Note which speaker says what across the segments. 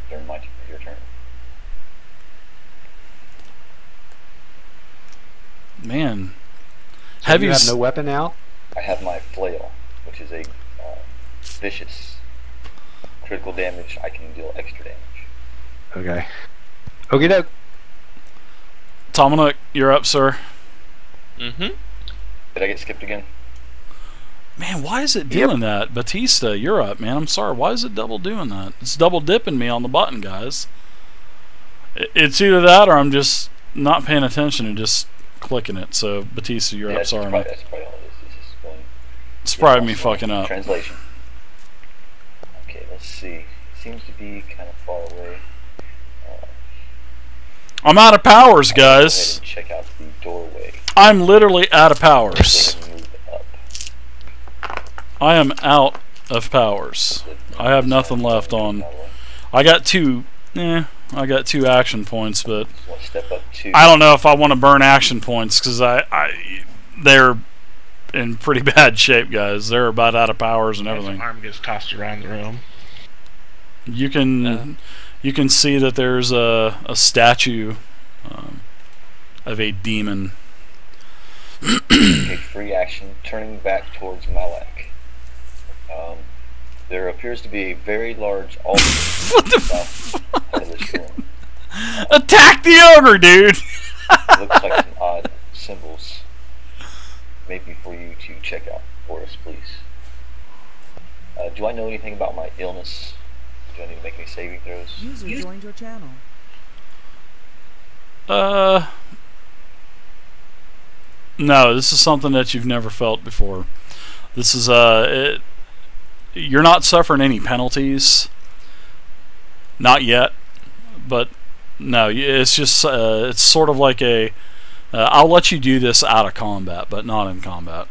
Speaker 1: during your turn.
Speaker 2: Man.
Speaker 3: So you have no weapon now?
Speaker 1: I have my flail, which is a vicious critical damage. I can deal extra damage.
Speaker 3: Okay. Okie doke.
Speaker 2: Tomanuk, you're up, sir.
Speaker 4: Mm-hmm.
Speaker 1: Did I get skipped again?
Speaker 2: Man, why is it doing that? Batista, you're up, man. I'm sorry. Why is it double doing that? It's double dipping me on the button, guys. It's either that or I'm just not paying attention and just clicking it. So, Batista, you're up. Sorry, man.
Speaker 1: That's probably all it is. This is going.
Speaker 2: It's probably me fucking up.
Speaker 1: Translation. Okay, let's see. Seems to be kind of far away.
Speaker 2: I'm out of powers,
Speaker 1: Go ahead
Speaker 2: guys.
Speaker 1: and check out the doorway.
Speaker 2: I'm literally out of powers.
Speaker 1: Go ahead and move up.
Speaker 2: I am out of powers. I have nothing left on. I got two. I got 2 action points, but
Speaker 1: One step up, 2.
Speaker 2: I don't know if I want to burn action points because they're in pretty bad shape, guys. They're about out of powers and
Speaker 5: As
Speaker 2: everything.
Speaker 5: an arm gets tossed around the room.
Speaker 2: You can see that there's a statue of a demon.
Speaker 1: Okay, free action. Turning back towards Malak. There appears to be a very large altar
Speaker 2: What the
Speaker 1: south part of this room.
Speaker 2: Attack the ogre, dude!
Speaker 1: It looks like some odd symbols. Maybe for you to check out for us, please. Do I know anything about my illness? Do I need to make any saving throws?
Speaker 6: User joined your channel.
Speaker 2: No, this is something that you've never felt before. This is you're not suffering any penalties. Not yet, but no, it's just it's sort of like a I'll let you do this out of combat, but not in combat.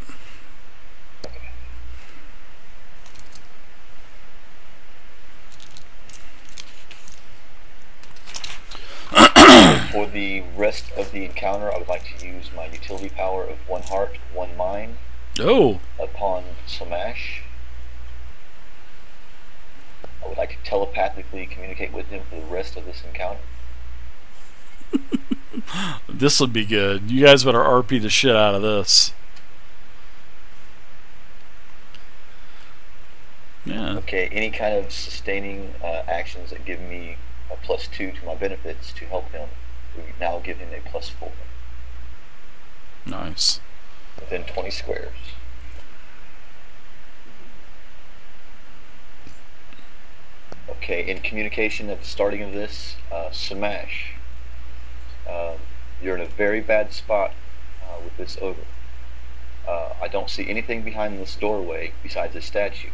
Speaker 1: For the rest of the encounter, I would like to use my utility power of 1 heart, 1 mind
Speaker 2: Oh,
Speaker 1: upon Samash. I would like to telepathically communicate with him for the rest of this encounter.
Speaker 2: this would be good. You guys better RP the shit out of this. Yeah.
Speaker 1: Okay, any kind of sustaining actions that give me a +2 to my benefits to help him, we now give him a +4
Speaker 2: Nice.
Speaker 1: within 20 squares. Okay, in communication at the starting of this, Samash, you're in a very bad spot with this ogre. I don't see anything behind this doorway besides a statue.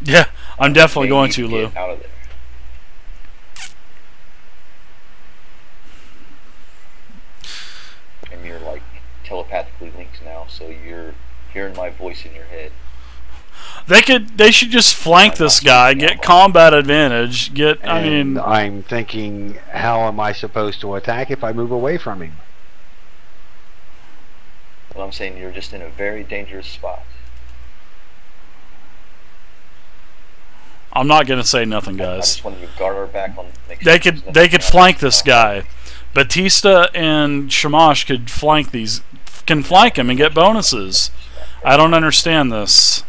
Speaker 2: Yeah, I'm definitely
Speaker 1: You
Speaker 2: going
Speaker 1: need
Speaker 2: to, Lou.
Speaker 1: get out of there. And you're like telepathically linked now, so you're hearing my voice in your head.
Speaker 2: They should just flank this guy, get combat advantage, I mean,
Speaker 3: I'm thinking, how am I supposed to attack if I move away from him?
Speaker 1: Well, I'm saying you're just in a very dangerous spot.
Speaker 2: I'm not gonna say nothing,
Speaker 1: I
Speaker 2: guys.
Speaker 1: just wanted to guard our back on. Make sure
Speaker 2: They
Speaker 1: there's
Speaker 2: could
Speaker 1: nothing
Speaker 2: flank
Speaker 1: else.
Speaker 2: this guy. Batista and Shamash could flank him and get bonuses. I don't understand this.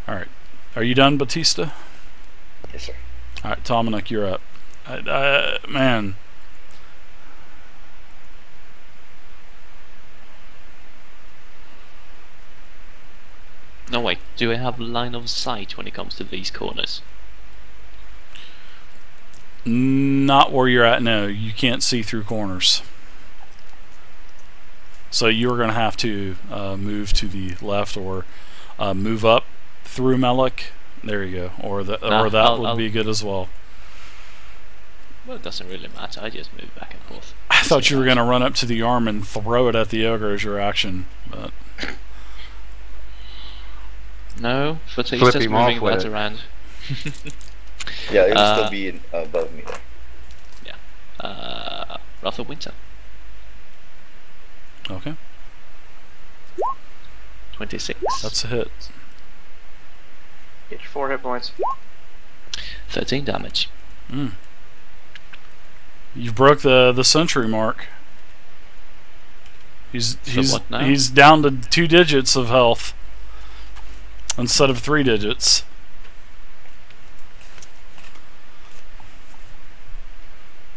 Speaker 2: All right, are you done, Batista?
Speaker 1: Yes, sir.
Speaker 2: All right, Tomanuk, you're up. Man.
Speaker 4: No, wait. Do I have line of sight when it comes to these corners?
Speaker 2: Not where you're at, no. You can't see through corners. So you're going to have to move to the left or move up through Melek. There you go. Or that would be good as well.
Speaker 4: Well, it doesn't really matter. I just move back and forth.
Speaker 2: I thought you were going to run up to the arm and throw it at the ogre as your action, but
Speaker 4: No,
Speaker 3: Flip
Speaker 4: Batista's
Speaker 3: him off
Speaker 4: moving
Speaker 3: with
Speaker 4: that
Speaker 3: it.
Speaker 4: around.
Speaker 1: Yeah, it would still be above me.
Speaker 4: Wrath of Winter.
Speaker 2: okay.
Speaker 4: 26.
Speaker 2: That's a hit.
Speaker 7: Get your 4 hit points.
Speaker 4: 13 damage.
Speaker 2: You broke the century mark. He's
Speaker 4: what now?
Speaker 2: he's down to 2 digits of health instead of 3 digits.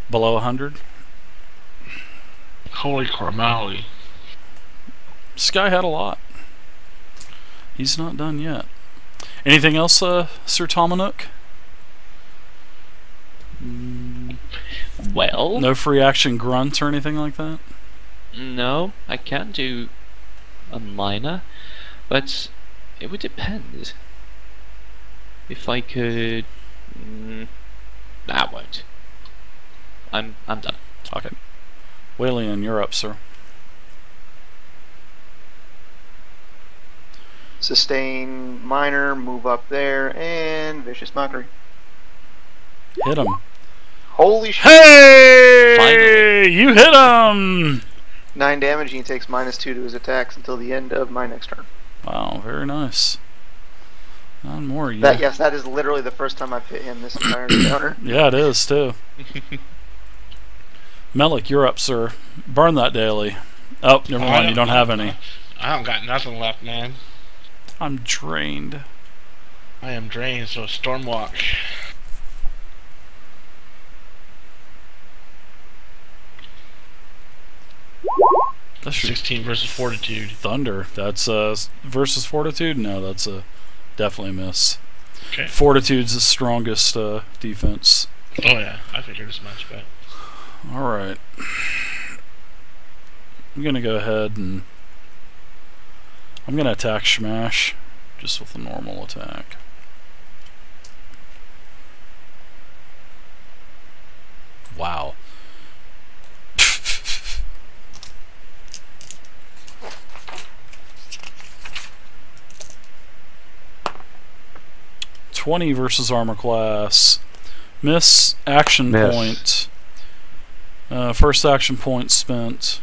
Speaker 2: Below 100.
Speaker 5: Holy Cormally.
Speaker 2: This guy had a lot. He's not done yet. Anything else, Sir Tomanuk?
Speaker 4: Well,
Speaker 2: No free action grunt or anything like that?
Speaker 4: no, I can do a minor, but it would depend. If I could... I won't. I'm done.
Speaker 2: Okay. Walian, you're up, sir.
Speaker 6: Sustain minor, move up there, and vicious mockery.
Speaker 2: Hit him.
Speaker 6: Holy shit!
Speaker 2: Hey!
Speaker 4: Finally.
Speaker 2: You hit him!
Speaker 6: 9 damage, and he takes -2 to his attacks until the end of my next turn.
Speaker 2: Wow, very nice. 9 more. Yeah.
Speaker 6: Yes, that is literally the first time I've hit him this entire encounter.
Speaker 2: Yeah, it is too. Melik, you're up, sir. Burn that daily. Oh, never mind. You don't have any.
Speaker 5: I don't got nothing left, man.
Speaker 2: I'm drained.
Speaker 5: I am drained, so Stormwalk.
Speaker 2: That's your
Speaker 5: 16 versus Fortitude.
Speaker 2: thunder. That's versus fortitude. No, that's a definitely a miss.
Speaker 5: Okay.
Speaker 2: Fortitude's the strongest defense.
Speaker 5: Oh yeah, I figured as much, but
Speaker 2: All right. I'm gonna go ahead and I'm gonna attack Smash just with a normal attack. Wow. $20 versus armor class. Miss. Action
Speaker 3: Miss.
Speaker 2: point. First action point spent.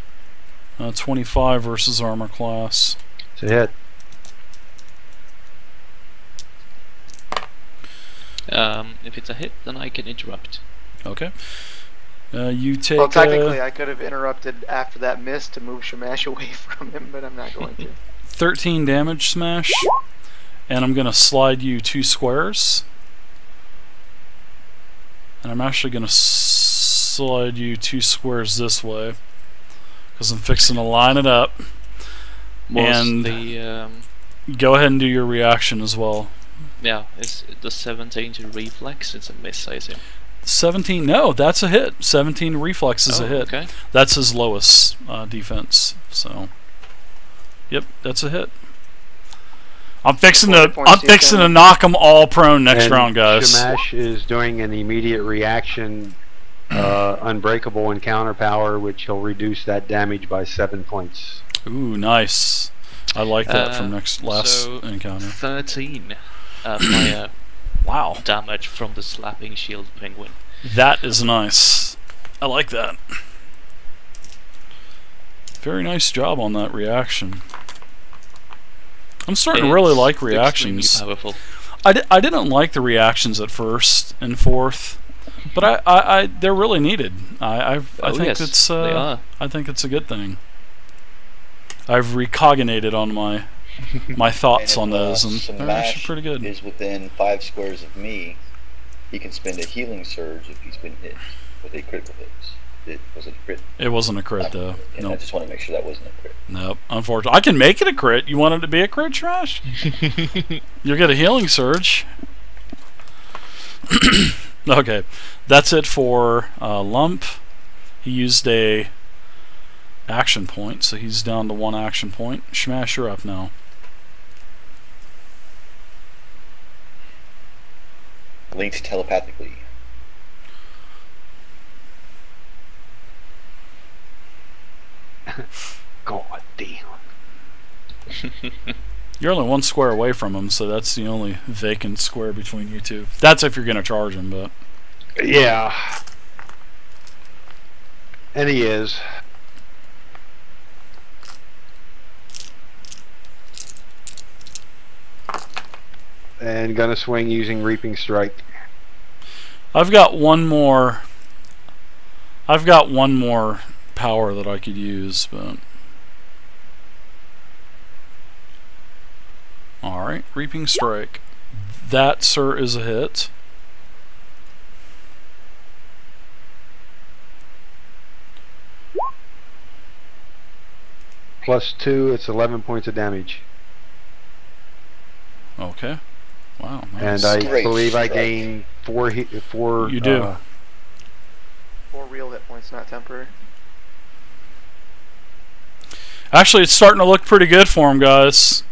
Speaker 2: 25 versus armor class.
Speaker 3: It's a hit.
Speaker 4: If it's a hit, then I can interrupt.
Speaker 2: Okay. You take.
Speaker 6: Well, technically, I could have interrupted after that miss to move Shamash away from him, but I'm not going to.
Speaker 2: 13 damage, Smash. And I'm going to slide you 2 squares. And I'm actually going to slide you 2 squares this way. Because I'm fixing to line it up. And
Speaker 4: the
Speaker 2: go ahead and do your reaction as well.
Speaker 4: yeah, is the 17 to reflex? It's a miss, I assume.
Speaker 2: 17, no, that's a hit. 17 reflex is a hit.
Speaker 4: Okay.
Speaker 2: That's his lowest defense. So, yep, that's a hit. I'm fixing to knock them all prone next
Speaker 3: And
Speaker 2: round, guys.
Speaker 3: Shamash is doing an immediate reaction, unbreakable encounter power, which he'll reduce that damage by 7 points.
Speaker 2: Ooh, nice. I like that from last
Speaker 4: so
Speaker 2: encounter.
Speaker 4: 13 fire
Speaker 2: Wow,
Speaker 4: damage from the slapping shield penguin.
Speaker 2: that is nice. I like that. Very nice job on that reaction. I'm starting to really like reactions.
Speaker 4: Extremely powerful.
Speaker 2: I didn't like the reactions at first and fourth, but I they're really needed. I think
Speaker 4: yes,
Speaker 2: it's
Speaker 4: they are.
Speaker 2: I think it's a good thing. I've recognated on my thoughts on those, and they're actually
Speaker 1: Smash
Speaker 2: pretty good.
Speaker 1: is within 5 squares of me, he can spend a healing surge if he's been hit with a critical hit. Was it a crit?
Speaker 2: It wasn't a crit though.
Speaker 1: And I
Speaker 2: Nope.
Speaker 1: just want to make sure that wasn't a crit.
Speaker 2: Nope. Unfortunately, I can make it a crit. You want it to be a crit, Trash? You'll get a healing surge. Okay, that's it for Lump. He used a action point, so he's down to 1 action point. Smash, you're up now.
Speaker 1: Linked telepathically.
Speaker 3: God damn.
Speaker 2: You're only 1 square away from him, so that's the only vacant square between you two. That's if you're going to charge him, but...
Speaker 3: Yeah. And he is. And gonna swing using Reaping Strike.
Speaker 2: I've got one more. I've got one more power that I could use, but all right, Reaping Strike. That, sir, is a hit.
Speaker 3: +2, it's 11 points of damage.
Speaker 2: Okay. Wow.
Speaker 3: And
Speaker 2: Nice.
Speaker 3: I
Speaker 1: Great
Speaker 3: believe I
Speaker 1: strike.
Speaker 3: gain 4.
Speaker 2: You do.
Speaker 6: 4 real hit points, not temporary.
Speaker 2: Actually, it's starting to look pretty good for him, guys.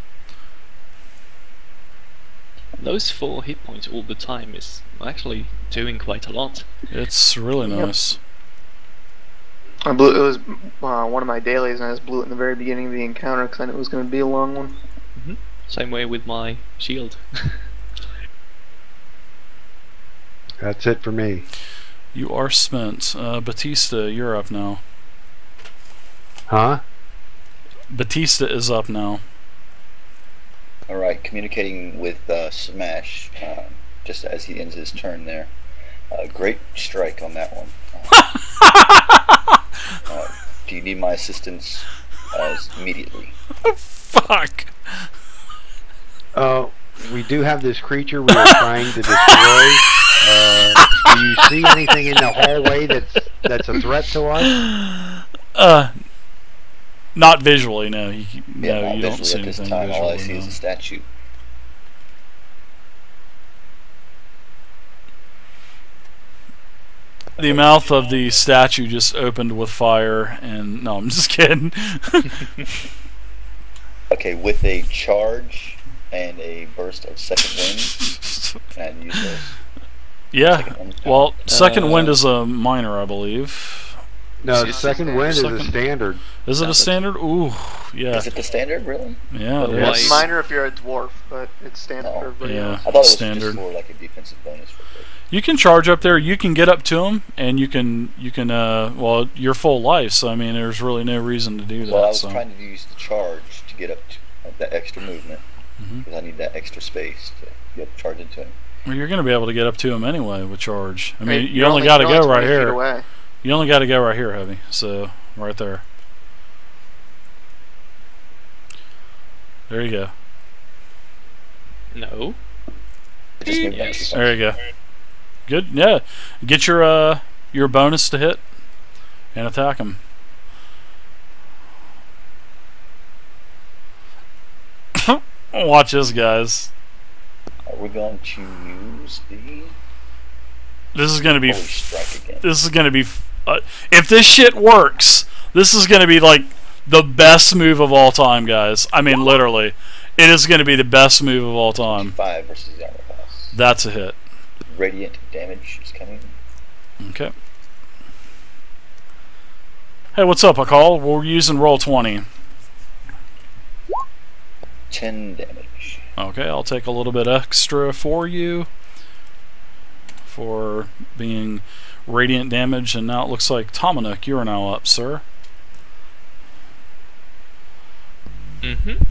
Speaker 4: Those 4 hit points all the time is actually doing quite a lot.
Speaker 2: It's really
Speaker 6: Yep.
Speaker 2: nice.
Speaker 6: I blew. It was one of my dailies, and I just blew it in the very beginning of the encounter because I knew it was going to be a long one.
Speaker 4: Same way with my shield.
Speaker 3: That's it for me.
Speaker 2: You are spent. Batista, you're up now.
Speaker 3: Huh?
Speaker 2: Batista is up now.
Speaker 1: All right, communicating with Smash just as he ends his turn there. Great strike on that one. Do you need my assistance immediately?
Speaker 2: Fuck.
Speaker 3: We do have this creature we are trying to destroy. Do you see anything in the hallway that's a threat to us?
Speaker 2: Not visually, no.
Speaker 1: Yeah,
Speaker 2: No,
Speaker 1: not
Speaker 2: you don't
Speaker 1: visually
Speaker 2: see
Speaker 1: at this
Speaker 2: anything
Speaker 1: time. All I see
Speaker 2: visually,
Speaker 1: is a
Speaker 2: no.
Speaker 1: statue.
Speaker 2: The mouth of the statue just opened with fire, and no, I'm just kidding.
Speaker 1: Okay, with a charge and a burst of second wind, can I use those?
Speaker 2: Yeah.
Speaker 1: Second wind?
Speaker 2: Well, second wind is a minor, I believe.
Speaker 3: No,
Speaker 6: See,
Speaker 3: second wind is a
Speaker 2: second-
Speaker 3: standard.
Speaker 2: Is it a standard? Ooh, yeah.
Speaker 1: Is it the standard, really?
Speaker 2: Yeah, it
Speaker 4: Why-
Speaker 6: It's
Speaker 2: is.
Speaker 6: minor if you're a dwarf, but it's standard
Speaker 1: Oh.
Speaker 6: for everybody
Speaker 2: Yeah.
Speaker 6: else.
Speaker 1: I thought it was
Speaker 2: Standard.
Speaker 1: just for like a defensive bonus for the
Speaker 2: You can charge up there. You can get up to him, and you can. Well, you're full life, so I mean, there's really no reason to do that.
Speaker 1: Well, I was
Speaker 2: so.
Speaker 1: trying to use the charge to get up to that extra movement
Speaker 2: Mhm.
Speaker 1: because I need that extra space to get charged into him.
Speaker 2: Well, you're going to be able to get up to him anyway with charge. I mean,
Speaker 6: Hey,
Speaker 2: you
Speaker 6: you're
Speaker 2: only got to
Speaker 6: you're
Speaker 2: go
Speaker 6: only
Speaker 2: right
Speaker 6: 20 feet
Speaker 2: here.
Speaker 6: away.
Speaker 2: You only got to go right here, Heavy. So right there. There you go.
Speaker 4: No.
Speaker 1: It just moved back
Speaker 4: Yes.
Speaker 1: too
Speaker 2: There you go. Good. Yeah. Get your bonus to hit and attack him. Watch this, guys.
Speaker 1: fast. Are we going to use the
Speaker 2: This is going to be.
Speaker 1: Holy Strike again?
Speaker 2: This is going to be. If this shit works, this is going to be like the best move of all time, guys. I mean, literally, it is going to be the best move of all time.
Speaker 1: 5 versus the armor class.
Speaker 2: That's a hit.
Speaker 1: Radiant damage is coming.
Speaker 2: Okay. Hey, what's up, Akal? We're using roll 20.
Speaker 1: 10 damage.
Speaker 2: Okay, I'll take a little bit extra for you for being radiant damage, and now it looks like Tomanuk, you're now up, sir.
Speaker 4: Mm-hmm.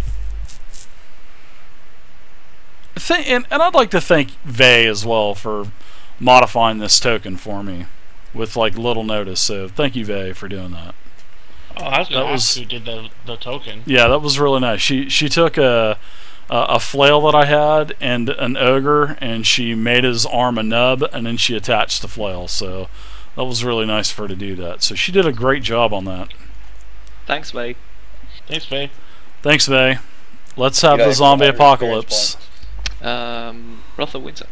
Speaker 2: And I'd like to thank Vey as well for modifying this token for me with like little notice. So thank you, Vey, for doing that.
Speaker 5: Oh, I was going
Speaker 2: That
Speaker 5: to
Speaker 2: was-
Speaker 5: ask who did the token.
Speaker 2: Yeah, that was really nice. She took a flail that I had and an ogre, and she made his arm a nub, and then she attached the flail. So that was really nice for her to do that. So she did a great job on that.
Speaker 4: Thanks, Vay.
Speaker 5: Thanks, Faye.
Speaker 2: Thanks, Vey. Let's have
Speaker 1: You
Speaker 2: the
Speaker 1: guys
Speaker 2: zombie
Speaker 1: have experience
Speaker 2: apocalypse.
Speaker 1: points?
Speaker 4: Wrath of Winter.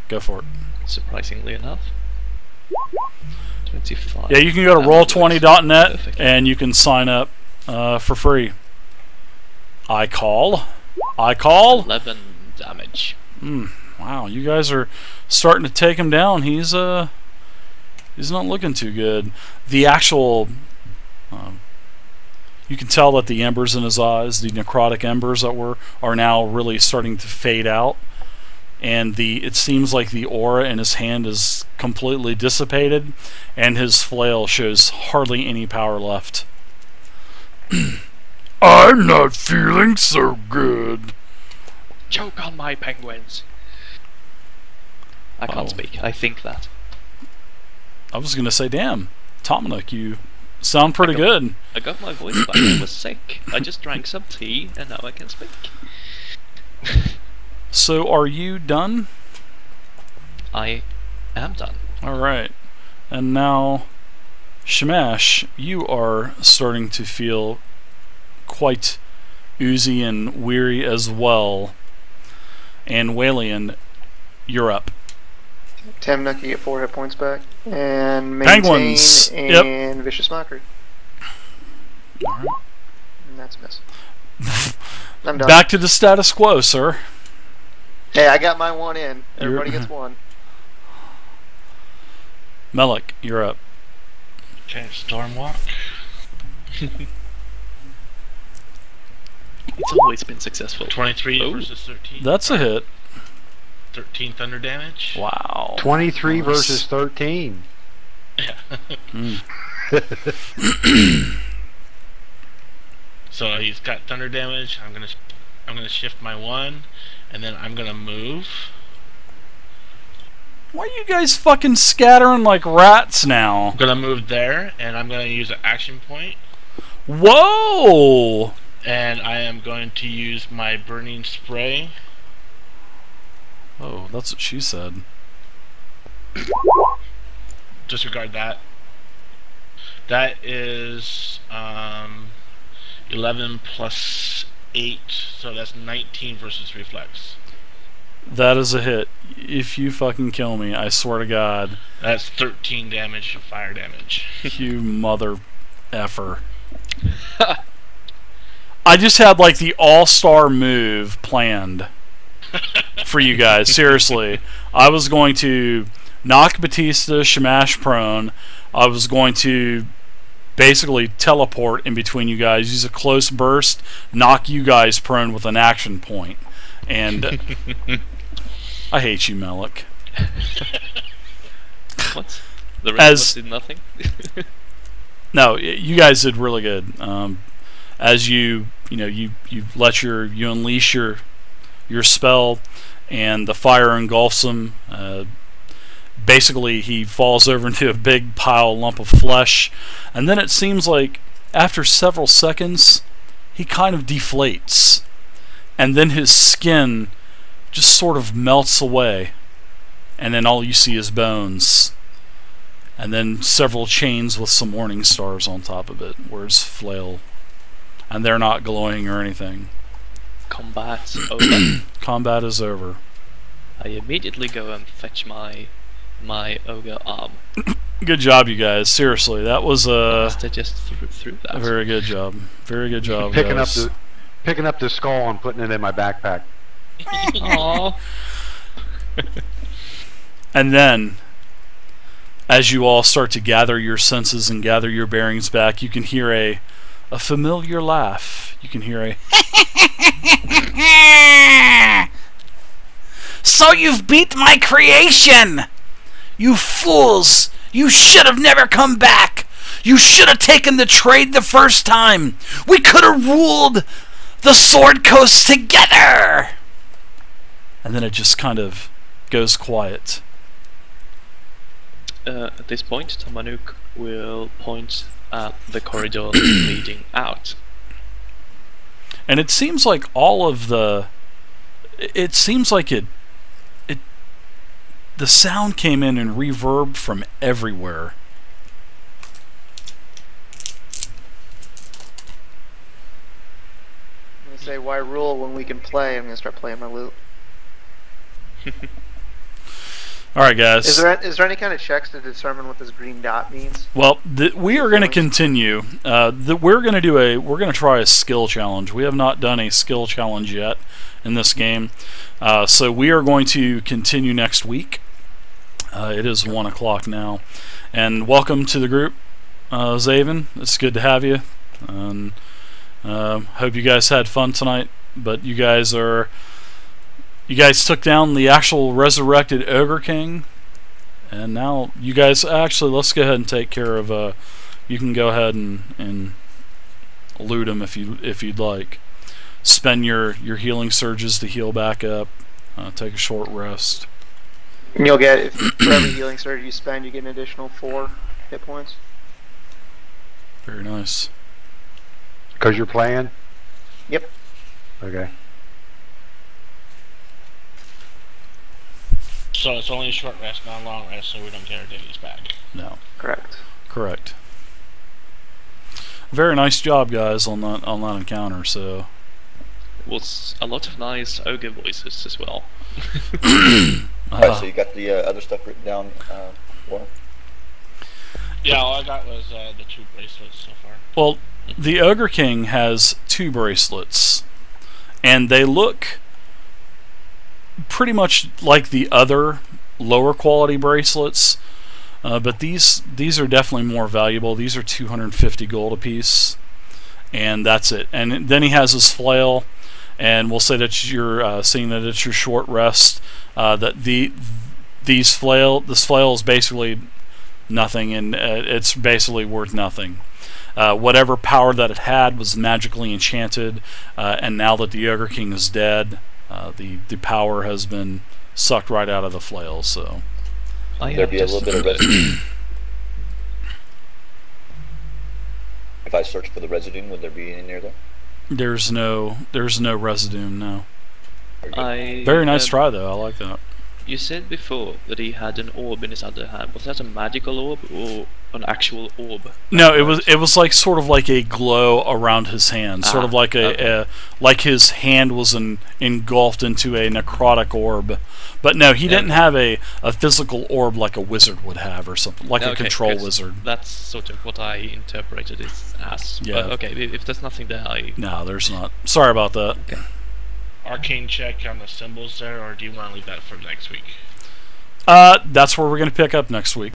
Speaker 2: Go for it.
Speaker 4: Surprisingly enough. 25.
Speaker 2: Yeah, you can go to
Speaker 4: And
Speaker 2: roll20.net
Speaker 4: perfect.
Speaker 2: and you can sign up for free. I call.
Speaker 4: 11 damage.
Speaker 2: Wow, you guys are starting to take him down. He's not looking too good. The actual, you can tell that the embers in his eyes, the necrotic embers that are now really starting to fade out, and it seems like the aura in his hand is completely dissipated, and his flail shows hardly any power left. I'm not feeling so good.
Speaker 4: Choke on my penguins. I can't speak. I think that.
Speaker 2: I was gonna say, damn, Tomanuk, you sound pretty good.
Speaker 4: I got my voice back. I was sick. I just drank some tea, and now I can speak.
Speaker 2: So, are you done?
Speaker 4: I am done.
Speaker 2: Alright. And now, Shamash, you are starting to feel quite oozy and weary as well. And Walian, you're up.
Speaker 6: Tamnuk, you get 4 hit points back. And maintain
Speaker 2: Penguins.
Speaker 6: and Vicious Mockery.
Speaker 2: Alright.
Speaker 6: And that's a miss. I'm done.
Speaker 2: Back to the status quo, sir.
Speaker 6: Hey, I got my 1 in. Everybody gets 1.
Speaker 2: Melik, you're up.
Speaker 5: Okay, Stormwalk.
Speaker 4: It's always been successful.
Speaker 5: 23
Speaker 4: Oh.
Speaker 5: versus 13.
Speaker 2: That's a hit.
Speaker 5: 13 thunder damage.
Speaker 2: Wow.
Speaker 3: 23
Speaker 2: Nice.
Speaker 3: versus 13.
Speaker 5: Yeah.
Speaker 2: Mm.
Speaker 5: So he's got thunder damage. I'm gonna shift my 1, and then I'm gonna move.
Speaker 2: Why are you guys fucking scattering like rats now?
Speaker 5: I'm gonna move there, and I'm gonna use an action point,
Speaker 2: Whoa!
Speaker 5: and I am going to use my burning spray.
Speaker 2: Oh, that's what she said.
Speaker 5: Disregard that. That is 11 plus 8, so that's 19 versus reflex.
Speaker 2: That is a hit. If you fucking kill me, I swear to God,
Speaker 5: That's 13 damage of fire damage.
Speaker 2: you mother effer. I just had like the all-star move planned for you guys. Seriously, I was going to knock Batista Shamash prone. I was going to basically teleport in between you guys, use a close burst, knock you guys prone with an action point, and I hate you, Melik.
Speaker 4: What? The rest of us
Speaker 2: As
Speaker 4: did nothing?
Speaker 2: no, you guys did really good. As you let you unleash your spell, and the fire engulfs him. Basically, he falls over into a big lump of flesh, and then it seems like after several seconds, he kind of deflates, and then his skin just sort of melts away, and then all you see is bones, and then several chains with some warning stars on top of it, where his flail, and they're not glowing or anything.
Speaker 4: Combat's over.
Speaker 2: Combat is over.
Speaker 4: I immediately go and fetch my ogre arm.
Speaker 2: Good job, you guys. Seriously, that was
Speaker 4: They just threw
Speaker 2: a
Speaker 4: that.
Speaker 2: very good job. Very good job,
Speaker 3: Picking
Speaker 2: guys.
Speaker 3: up the skull and putting it in my backpack.
Speaker 4: Aww.
Speaker 2: And then, as you all start to gather your senses and gather your bearings back, you can hear a familiar laugh. You can hear a So you've beat my creation! You fools! You should have never come back! You should have taken the trade the first time! We could have ruled the Sword Coast together! And then it just kind of goes quiet.
Speaker 4: At this point, Tamanuk will point at the corridor leading out.
Speaker 2: And it seems like all of the... It seems like the sound came in and reverb from everywhere.
Speaker 6: I'm going to say, why rule when we can play? I'm going to start playing my lute.
Speaker 2: Alright, guys.
Speaker 6: Is there any kind of checks to determine what this green dot means?
Speaker 2: Well, we are going to continue. We're going to try a skill challenge. We have not done a skill challenge yet in this game, so we are going to continue next week. It is 1 o'clock now, and welcome to the group, Zaven. It's good to have you. And hope you guys had fun tonight. But you guys took down the actual resurrected Ogre King, and now you guys actually, let's go ahead and take care of. You can go ahead and loot him if you'd like. Spend your healing surges to heal back up. Take a short rest.
Speaker 6: And you'll get, if for every healing surge you spend, you get an additional 4 hit points.
Speaker 2: Very nice.
Speaker 3: Because you're playing?
Speaker 6: Yep.
Speaker 3: Okay.
Speaker 5: So it's only a short rest, not a long rest, so we don't get our dailies back.
Speaker 2: No.
Speaker 6: Correct.
Speaker 2: Correct. Very nice job, guys, on that encounter. So
Speaker 4: Was a lot of nice ogre voices as well.
Speaker 1: Alright, so you got the other stuff written down, Warren?
Speaker 5: Yeah, all I got was the 2 bracelets so far.
Speaker 2: well, the Ogre King has 2 bracelets, and they look pretty much like the other lower quality bracelets, but these are definitely more valuable. These are 250 gold apiece, and that's it. And then he has his flail, and we'll say that you're seeing that it's your short rest. That this flail is basically nothing, and it's basically worth nothing. Whatever power that it had was magically enchanted, and now that the Ogre King is dead, the power has been sucked right out of the flail. So
Speaker 1: There'd be a little bit of residue. If I search for the residue, would there be any near there?
Speaker 2: there's no residue. No.
Speaker 1: Very good.
Speaker 2: Very nice try though. I like that.
Speaker 4: You said before that he had an orb in his other hand. Was that a magical orb or an actual orb?
Speaker 2: No, it was like sort of like a glow around his hand, sort of like like his hand was engulfed into a necrotic orb. But no, he didn't have a physical orb like a wizard would have, or something like a control wizard.
Speaker 4: That's sort of what I interpreted it as.
Speaker 2: Yeah.
Speaker 4: But okay, if there's nothing there,
Speaker 2: No, there's not. Sorry about that.
Speaker 4: Okay.
Speaker 5: Arcane check on the symbols there, or do you want to leave that for next week?
Speaker 2: That's where we're going to pick up next week.